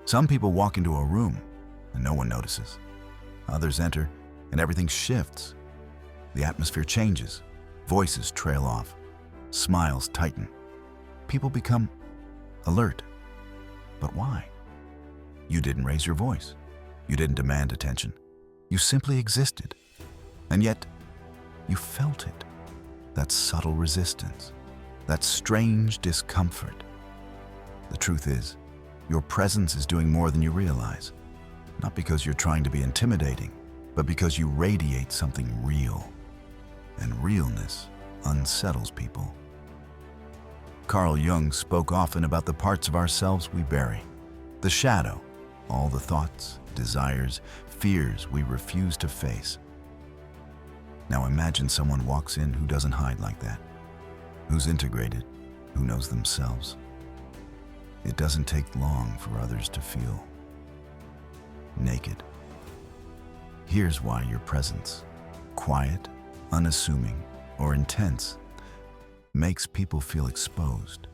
Some people walk into a room and no one notices. Others enter and everything shifts. The atmosphere changes, voices trail off, smiles tighten. People become alert. But why? You didn't raise your voice. You didn't demand attention. You simply existed. And yet, you felt it. That subtle resistance, that strange discomfort. The truth is, your presence is doing more than you realize. Not because you're trying to be intimidating, but because you radiate something real. And realness unsettles people. Carl Jung spoke often about the parts of ourselves we bury. The shadow, all the thoughts, desires, fears we refuse to face. Now imagine someone walks in who doesn't hide like that, who's integrated, who knows themselves. It doesn't take long for others to feel naked. Here's why your presence, quiet, unassuming, or intense, makes people feel exposed,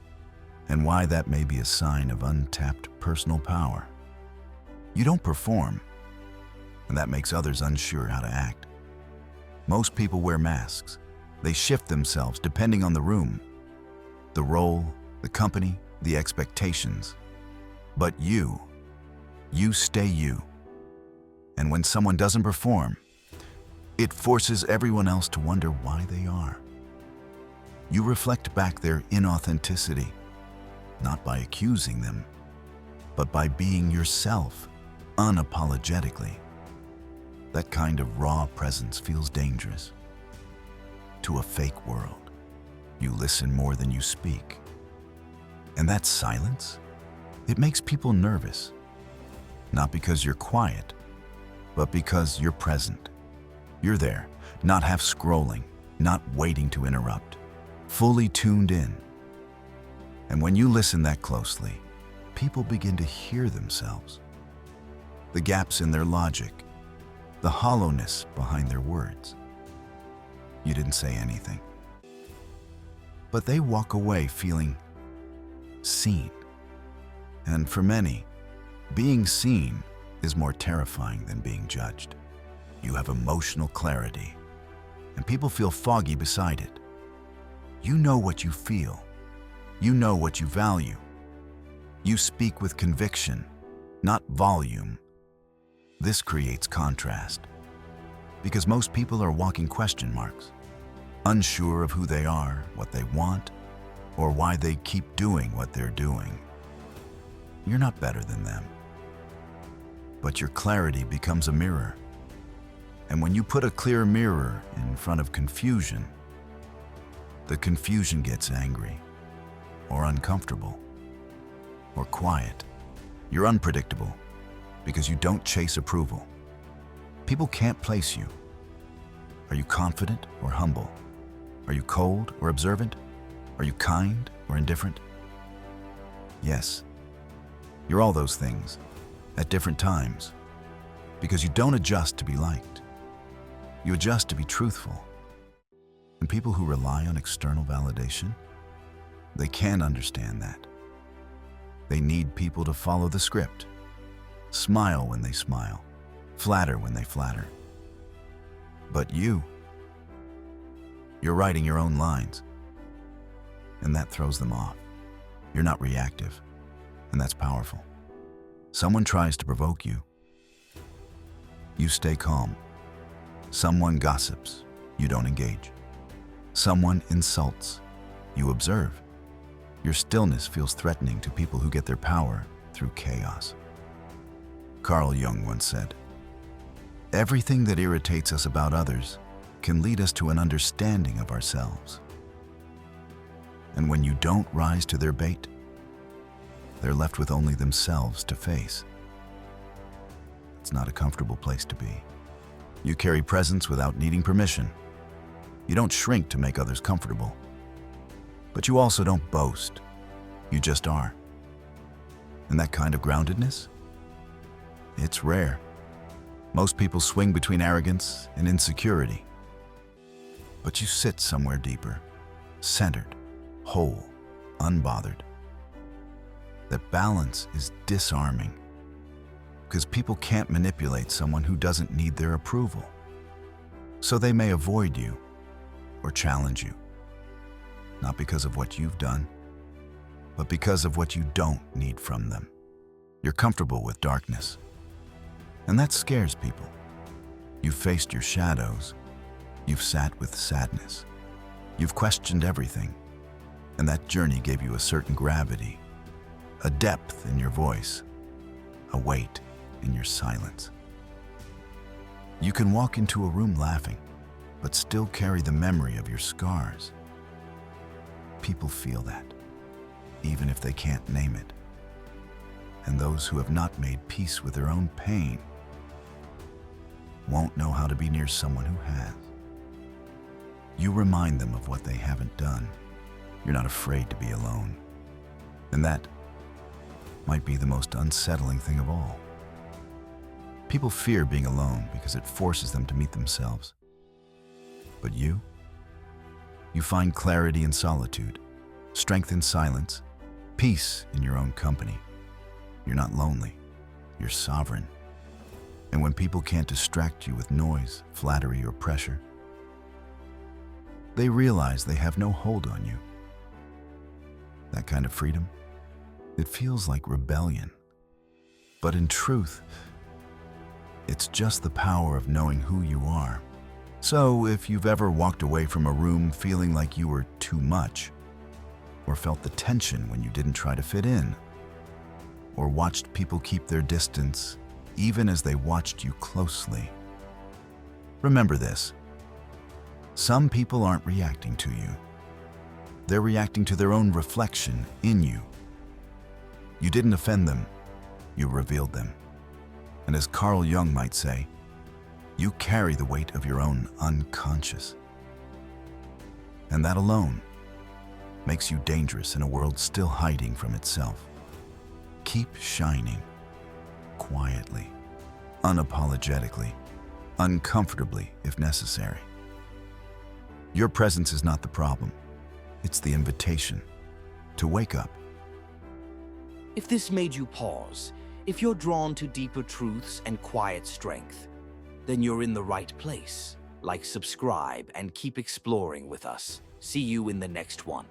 and why that may be a sign of untapped personal power. You don't perform, and that makes others unsure how to act. Most people wear masks. They shift themselves depending on the room, the role, the company, the expectations. But you stay you. And when someone doesn't perform, it forces everyone else to wonder why they are. You reflect back their inauthenticity, not by accusing them, but by being yourself, unapologetically. That kind of raw presence feels dangerous. To a fake world, you listen more than you speak. And that silence, it makes people nervous. Not because you're quiet, but because you're present. You're there, not half scrolling, not waiting to interrupt, fully tuned in. And when you listen that closely, people begin to hear themselves. The gaps in their logic, the hollowness behind their words. You didn't say anything, but they walk away feeling seen. And for many, being seen is more terrifying than being judged. You have emotional clarity, and people feel foggy beside it. You know what you feel. You know what you value. You speak with conviction, not volume. This creates contrast, because most people are walking question marks, unsure of who they are, what they want, or why they keep doing what they're doing. You're not better than them, but your clarity becomes a mirror. And when you put a clear mirror in front of confusion, the confusion gets angry, or uncomfortable, or quiet. You're unpredictable, because you don't chase approval. People can't place you. Are you confident or humble? Are you cold or observant? Are you kind or indifferent? Yes, you're all those things at different times, because you don't adjust to be liked. You adjust to be truthful. And people who rely on external validation, they can't understand that. They need people to follow the script. Smile when they smile, flatter when they flatter. But you're writing your own lines, and that throws them off. You're not reactive, and that's powerful. Someone tries to provoke you. You stay calm. Someone gossips. You don't engage. Someone insults. You observe. Your stillness feels threatening to people who get their power through chaos. Carl Jung once said, "Everything that irritates us about others can lead us to an understanding of ourselves." And when you don't rise to their bait, they're left with only themselves to face. It's not a comfortable place to be. You carry presence without needing permission. You don't shrink to make others comfortable. But you also don't boast. You just are. And that kind of groundedness? It's rare. Most people swing between arrogance and insecurity. But you sit somewhere deeper, centered, whole, unbothered. That balance is disarming, because people can't manipulate someone who doesn't need their approval. So they may avoid you or challenge you, not because of what you've done, but because of what you don't need from them. You're comfortable with darkness, and that scares people. You've faced your shadows. You've sat with sadness. You've questioned everything, and that journey gave you a certain gravity, a depth in your voice, a weight in your silence. You can walk into a room laughing, but still carry the memory of your scars. People feel that, even if they can't name it. And those who have not made peace with their own pain won't know how to be near someone who has. You remind them of what they haven't done. You're not afraid to be alone. And that might be the most unsettling thing of all. People fear being alone because it forces them to meet themselves. But you find clarity in solitude, strength in silence, peace in your own company. You're not lonely, you're sovereign. And when people can't distract you with noise, flattery, or pressure, they realize they have no hold on you. That kind of freedom, it feels like rebellion. But in truth, it's just the power of knowing who you are. So if you've ever walked away from a room feeling like you were too much, or felt the tension when you didn't try to fit in, or watched people keep their distance even as they watched you closely, remember this: some people aren't reacting to you. They're reacting to their own reflection in you. You didn't offend them, you revealed them. And as Carl Jung might say, you carry the weight of your own unconscious. And that alone makes you dangerous in a world still hiding from itself. Keep shining, quietly, unapologetically, uncomfortably if necessary. Your presence is not the problem. It's the invitation to wake up. If this made you pause, if you're drawn to deeper truths and quiet strength, then you're in the right place. Like, subscribe, and keep exploring with us. See you in the next one.